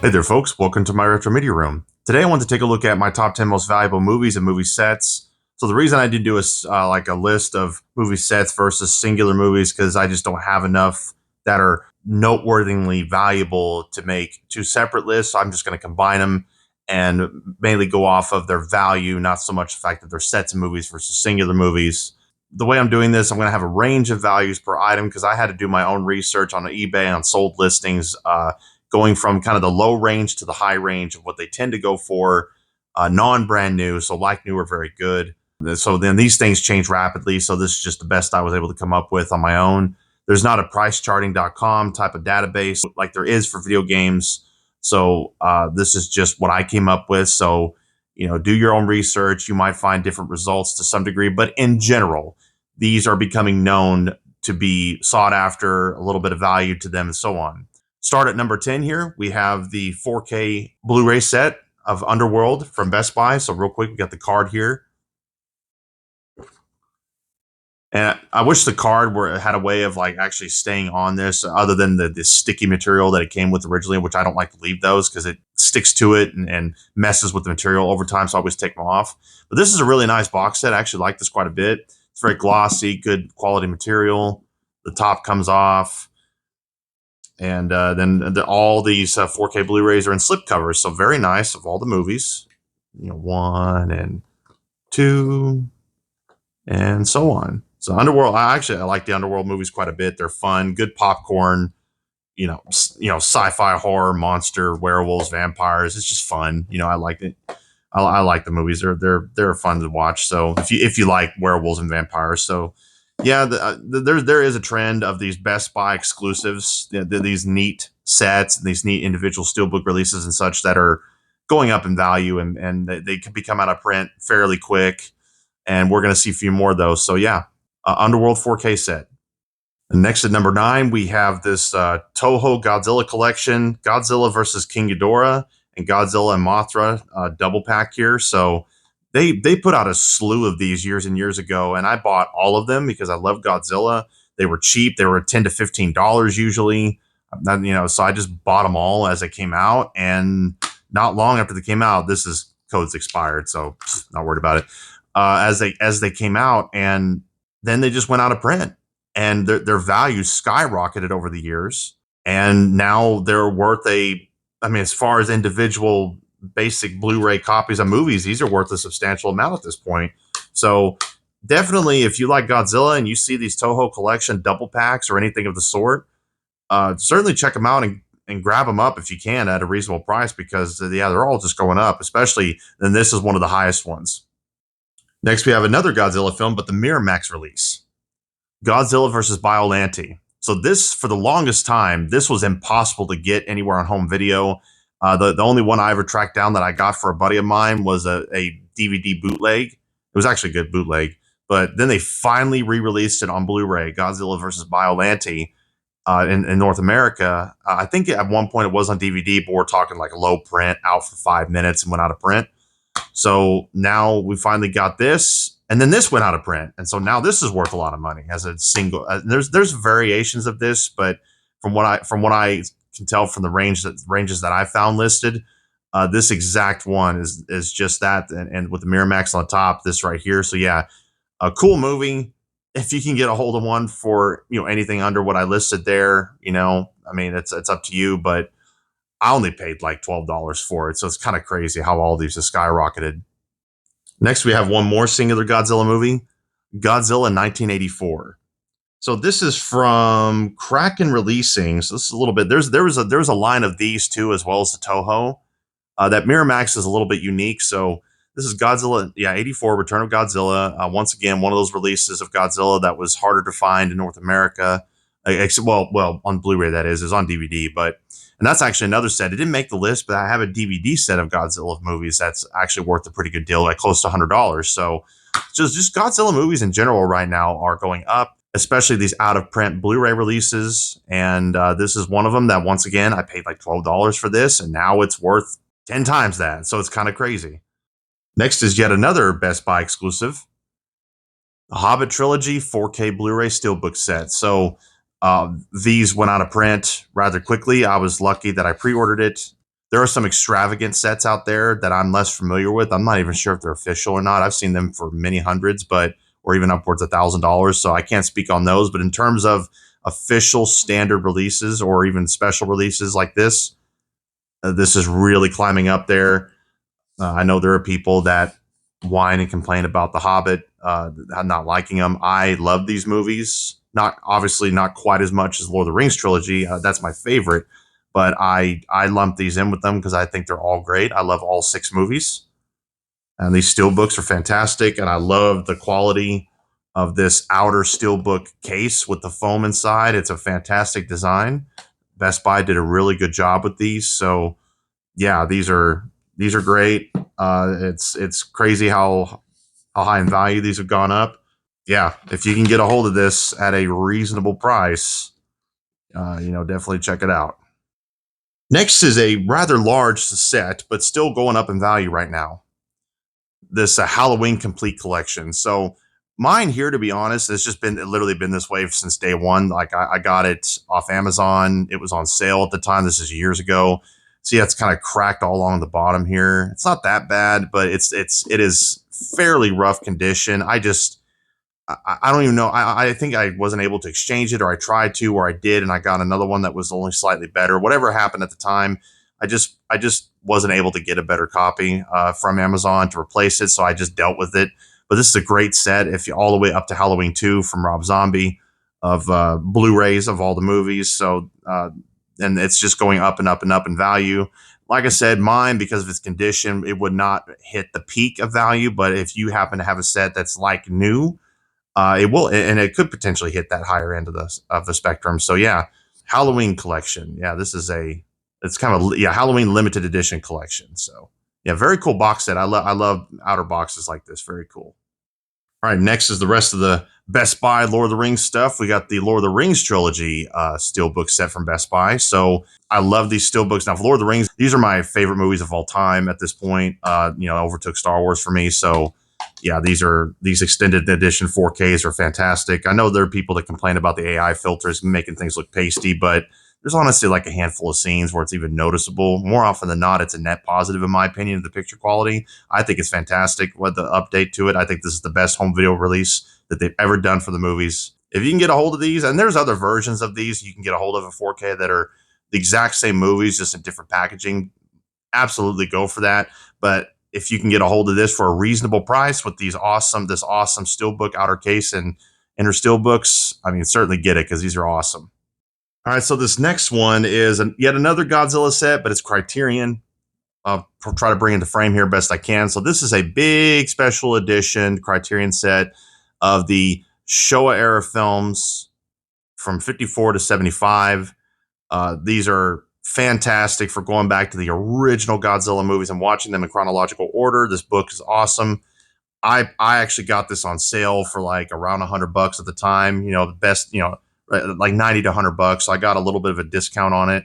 Hey there, folks. Welcome to my Retro Media Room. Today, I want to take a look at my top 10 most valuable movies and movie sets. So the reason I did do a list of movie sets versus singular movies because I just don't have enough that are noteworthily valuable to make two separate lists. So I'm just going to combine them and mainly go off of their value, not so much the fact that they're sets of movies versus singular movies. The way I'm doing this, I'm going to have a range of values per item because I had to do my own research on eBay and on sold listings. Going from kind of the low range to the high range of what they tend to go for, non-brand new. So like new are very good. So then these things change rapidly. So this is just the best I was able to come up with on my own. There's not a pricecharting.com type of database like there is for video games. So this is just what I came up with. So, do your own research. You might find different results to some degree, but in general, these are becoming known to be sought after, a little bit of value to them, and so on. Start at number 10 here. We have the 4K Blu-ray set of Underworld from Best Buy. So real quick, we got the card here. And I wish the card had a way of like actually staying on this other than the sticky material that it came with originally, which I don't like to leave those because it sticks to it and messes with the material over time. So I always take them off. But this is a really nice box set. I actually like this quite a bit. It's very glossy, good quality material. The top comes off. And then all these 4K Blu-rays are in slipcovers, so very nice of all the movies. One and two, and so on. So Underworld, I like the Underworld movies quite a bit. They're fun, good popcorn. Sci-fi, horror, monster, werewolves, vampires. It's just fun. I like it. I like the movies. They're fun to watch. So if you like werewolves and vampires, so yeah, there is a trend of these Best Buy exclusives, these neat sets, these neat individual steelbook releases and such that are going up in value, and they can become out of print fairly quick. And we're going to see a few more of those. So yeah, Underworld 4K set. And next at number 9, we have this Toho Godzilla collection, Godzilla versus King Ghidorah and Godzilla and Mothra double pack here. So they put out a slew of these years and years ago, and I bought all of them because I love Godzilla. They were cheap; they were $10 to $15 usually. So I just bought them all as they came out, and not long after they came out, code's expired, so not worried about it. As they came out, and then they just went out of print, and their value skyrocketed over the years, and now they're worth as far as individual basic Blu-ray copies of movies, these are worth a substantial amount at this point. So definitely, if you like Godzilla and you see these Toho collection double packs or anything of the sort, certainly check them out and grab them up if you can at a reasonable price because they're all just going up. Especially, and this is one of the highest ones. Next, we have another Godzilla film, but the Miramax release, Godzilla versus Biolante. So this, for the longest time, this was impossible to get anywhere on home video. The only one I ever tracked down that I got for a buddy of mine was a DVD bootleg. It was actually a good bootleg, but then they finally re-released it on Blu-ray, Godzilla versus Biolante, in North America. I think at one point it was on DVD, but we're talking like a low print, out for 5 minutes and went out of print. So now we finally got this, and then this went out of print, and so now this is worth a lot of money as a single. There's variations of this, but from what I can tell from the ranges that I found listed, this exact one is just that, and with the Miramax on the top, this right here. So yeah, a cool movie. If you can get a hold of one for anything under what I listed there, it's up to you, but I only paid like $12 for it, so it's kind of crazy how all these have skyrocketed. Next, we have one more singular Godzilla movie, Godzilla 1984. So this is from Kraken Releasing. So this is a little bit. There's a line of these two as well as the Toho. That Miramax is a little bit unique. So this is Godzilla, 84, Return of Godzilla. Once again, one of those releases of Godzilla that was harder to find in North America. Well, on Blu-ray that is on DVD, and that's actually another set. It didn't make the list, but I have a DVD set of Godzilla movies that's actually worth a pretty good deal, like close to $100. So just Godzilla movies in general right now are going up, especially these out of print Blu-ray releases. And this is one of them that, once again, I paid like $12 for this, and now it's worth 10 times that. So it's kind of crazy. Next is yet another Best Buy exclusive, the Hobbit Trilogy 4K Blu-ray Steelbook set. So these went out of print rather quickly. I was lucky that I pre-ordered it. There are some extravagant sets out there that I'm less familiar with. I'm not even sure if they're official or not. I've seen them for many hundreds, but or even upwards of $1,000. So I can't speak on those. But in terms of official standard releases or even special releases like this is really climbing up there. I know there are people that whine and complain about The Hobbit, not liking them. I love these movies. Not obviously not quite as much as Lord of the Rings trilogy. That's my favorite, but I lump these in with them because I think they're all great. I love all six movies, and these steelbooks are fantastic. And I love the quality of this outer steelbook case with the foam inside. It's a fantastic design. Best Buy did a really good job with these. So yeah, these are great. It's crazy how high in value these have gone up. Yeah, if you can get a hold of this at a reasonable price, definitely check it out. Next is a rather large set, but still going up in value right now. This Halloween complete collection. So mine here, to be honest, it's just been literally been this way since day one. Like I got it off Amazon. It was on sale at the time. This is years ago. See, it's kind of cracked all along the bottom here. It's not that bad, but it is fairly rough condition. I don't even know. I think I wasn't able to exchange it, or I tried to, or I did, and I got another one that was only slightly better. Whatever happened at the time, I just wasn't able to get a better copy from Amazon to replace it, so I just dealt with it. But this is a great set. If you all the way up to Halloween 2 from Rob Zombie of Blu-rays of all the movies. So and it's just going up and up and up in value. Like I said, mine, because of its condition, it would not hit the peak of value. But if you happen to have a set that's like new, it will, and it could potentially hit that higher end of the spectrum. So yeah, Halloween collection. Yeah, it's kind of Halloween limited edition collection. So yeah, very cool box set. I love outer boxes like this. Very cool. All right, next is the rest of the Best Buy Lord of the Rings stuff. We got the Lord of the Rings trilogy steelbook set from Best Buy. So I love these steelbooks. Now, for Lord of the Rings, these are my favorite movies of all time at this point. Overtook Star Wars for me. So yeah, these extended edition 4Ks are fantastic. I know there are people that complain about the AI filters making things look pasty, but there's honestly like a handful of scenes where it's even noticeable. More often than not, it's a net positive, in my opinion, of the picture quality. I think it's fantastic with the update to it. I think this is the best home video release that they've ever done for the movies. If you can get a hold of these, and there's other versions of these you can get a hold of in 4K that are the exact same movies, just in different packaging, absolutely go for that. But if you can get a hold of this for a reasonable price with this awesome steelbook outer case and inner steelbooks, I mean, certainly get it because these are awesome. All right, so this next one is yet another Godzilla set, but it's Criterion. I'll try to bring in the frame here best I can. So this is a big special edition Criterion set of the Showa era films from 54 to 75. These are fantastic for going back to the original Godzilla movies and watching them in chronological order. This book is awesome. I actually got this on sale for like around $100 at the time. The best, like 90 to $100. So I got a little bit of a discount on it.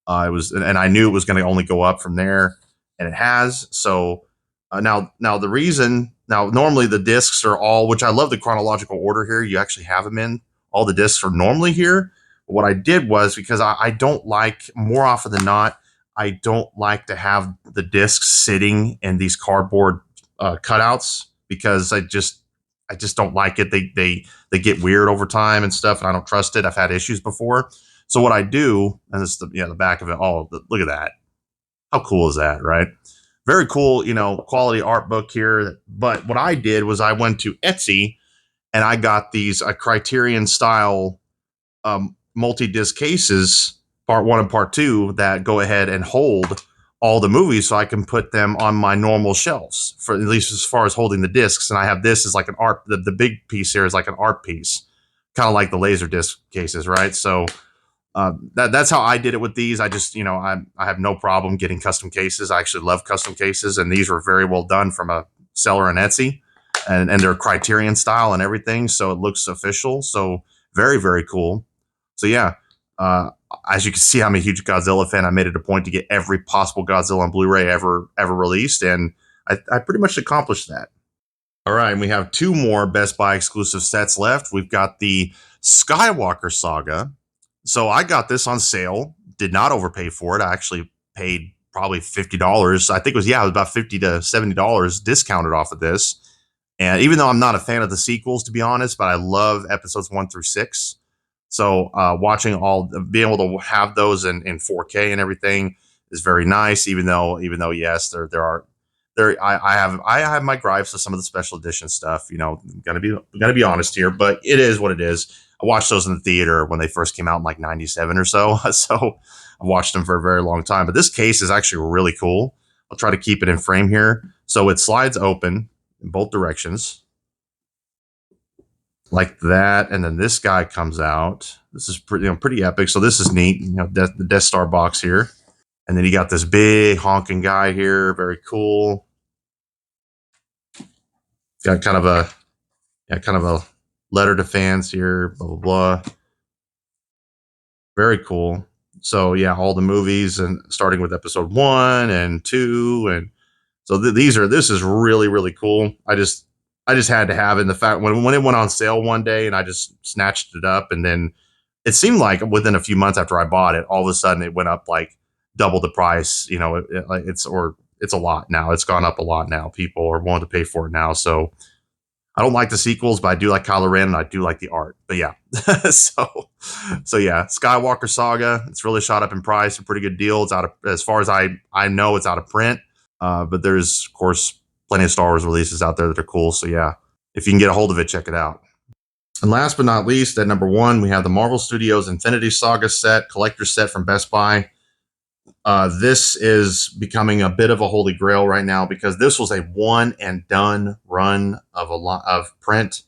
And I knew it was going to only go up from there, and it has. So now the reason normally the discs are all, which I love the chronological order here. You actually have them in all the discs are normally here. But what I did was because I don't like, more often than not, I don't like to have the discs sitting in these cardboard cutouts because I just don't like it. They get weird over time and stuff, and I don't trust it. I've had issues before. So what I do, and this is the back of it. Oh, look at that! How cool is that, right? Very cool, quality art book here. But what I did was I went to Etsy and I got these Criterion style multi-disc cases, part one and part two, that go ahead and hold all the movies so I can put them on my normal shelves, for at least as far as holding the discs. And I have this as like an art, the big piece here is like an art piece, kind of like the laser disc cases, right? So that's how I did it with these. I just, I have no problem getting custom cases. I actually love custom cases, and these were very well done from a seller on Etsy, and they're Criterion style and everything, so it looks official. So very, very cool. So yeah, as you can see, I'm a huge Godzilla fan. I made it a point to get every possible Godzilla on Blu-ray ever released, and I pretty much accomplished that. All right, and we have two more Best Buy exclusive sets left. We've got the Skywalker Saga. So I got this on sale, did not overpay for it. I actually paid probably $50. I think it was, yeah, it was about $50 to $70 discounted off of this. And even though I'm not a fan of the sequels, to be honest, but I love episodes 1 through 6. So watching being able to have those in 4K and everything is very nice. Even though yes, I have my gripes with some of the special edition stuff. You know, gotta be honest here, but it is what it is. I watched those in the theater when they first came out in like '97 or so. So I watched them for a very long time. But this case is actually really cool. I'll try to keep it in frame here. So it slides open in both directions like that, and then this guy comes out. This is pretty epic. So this is neat. You know, the Death Star box here, and then you got this big honking guy here. Very cool. Got kind of a letter to fans here. Blah blah blah. Very cool. So yeah, all the movies and starting with episode 1 and 2, and so this is really really cool. I just had to have it. And the fact when it went on sale one day, and I just snatched it up, and then it seemed like within a few months after I bought it, all of a sudden it went up like double the price. You know, it's a lot now. It's gone up a lot now. People are willing to pay for it now. So I don't like the sequels, but I do like Kylo Ren, and I do like the art. But yeah, so yeah, Skywalker Saga. It's really shot up in price. A pretty good deal. It's out of, as far as I know, it's out of print. But there's of course plenty of Star Wars releases out there that are cool. So yeah, if you can get a hold of it, check it out. And last but not least, at number 1, we have the Marvel Studios Infinity Saga set, collector set from Best Buy. This is becoming a bit of a holy grail right now because this was a one and done run of a lot of print,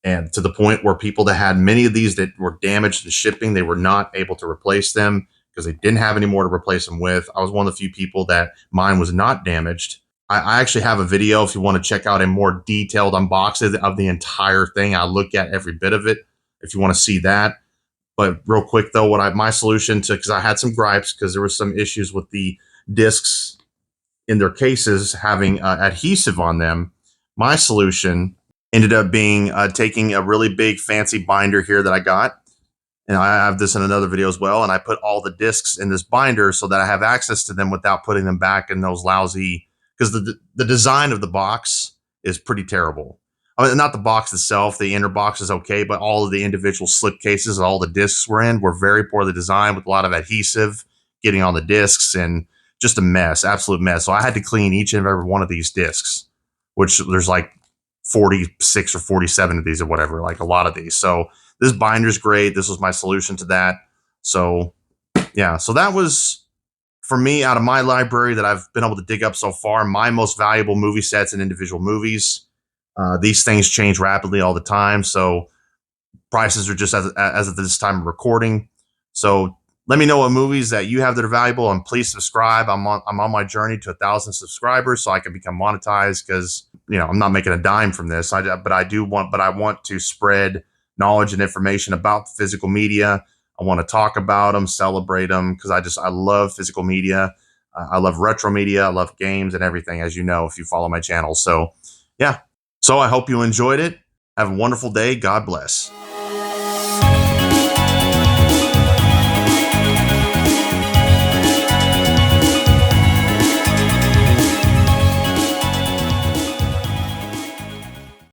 and to the point where people that had many of these that were damaged in shipping, they were not able to replace them because they didn't have any more to replace them with. I was one of the few people that mine was not damaged. I actually have a video if you want to check out a more detailed unboxing of the entire thing. I look at every bit of it if you want to see that. But real quick though, my solution to, because I had some gripes because there was some issues with the discs in their cases having adhesive on them. My solution ended up being taking a really big fancy binder here that I got, and I have this in another video as well, and I put all the discs in this binder so that I have access to them without putting them back in those lousy, because the design of the box is pretty terrible. I mean, not the box itself, the inner box is okay, but all of the individual slip cases all the discs were in were very poorly designed with a lot of adhesive getting on the discs and just a mess, absolute mess. So I had to clean each and every one of these discs, which there's like 46 or 47 of these or whatever, like a lot of these. So this binder's great. This was my solution to that. So yeah, so that was, for me, out of my library that I've been able to dig up so far, my most valuable movie sets and individual movies. These things change rapidly all the time, so prices are just as of this time of recording. So let me know what movies that you have that are valuable, and please subscribe. I'm on my journey to 1,000 subscribers, so I can become monetized, because I'm not making a dime from this. But I want to spread knowledge and information about physical media. I want to talk about them, celebrate them, because I love physical media. I love retro media. I love games and everything, as you know, if you follow my channel. So yeah. So I hope you enjoyed it. Have a wonderful day. God bless.